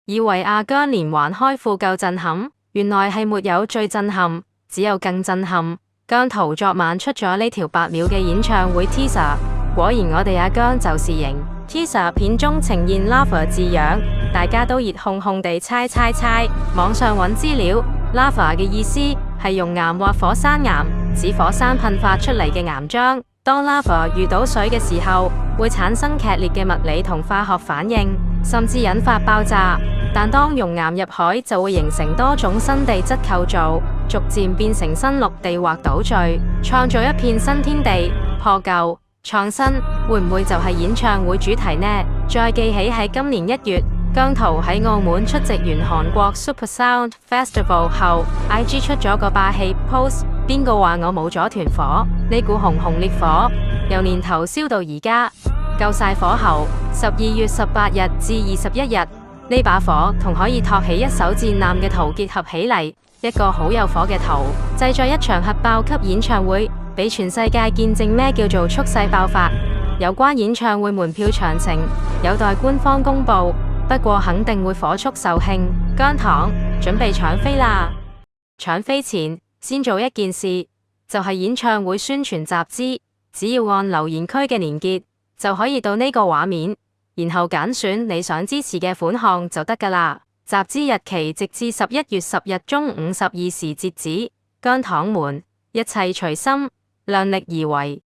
以為阿姜連環開庫夠震撼，原來係沒有最震撼，只有更震撼。姜濤昨晚出咗呢條8秒嘅演唱會 teaser， 果然我哋阿姜就是型。teaser 片中呈現 lava 字樣，大家都熱烘烘地猜。網上揾資料 ，lava 嘅意思係熔岩或火山岩，指火山噴發出嚟嘅岩漿。當 lava 遇到水嘅時候，會產生劇烈嘅物理同化學反應，甚至引發爆炸。但當熔岩入海，就會形成多種新地質構造，逐漸變成新陸地或島嶼，創造一片新天地。破舊創新會唔會就係演唱會主題呢？再記起喺今年1月，姜濤喺澳門出席完韓國 Super Sound Festival 後 ，IG 出咗個霸氣 post， 邊個話我冇咗團火？呢股熊熊烈火由年頭燒到而家，夠晒火候。12月18日至21日。呢把火同可以托起一艘戰艦嘅圖結合起嚟，一個好有火嘅圖，製作一場核爆級演唱會，俾全世界見證咩叫做蓄勢爆發。有關演唱會門票詳情有待官方公布，不過肯定會火速售罄。姜糖準備搶飛啦！搶飛前先做一件事，就係演唱會宣傳集資，只要按留言區嘅連結就可以到呢個畫面。然後揀選你想支持嘅款項就得㗎喇。集資日期直至11月10日中午12時截止。姜糖們，一切隨心，量力而為。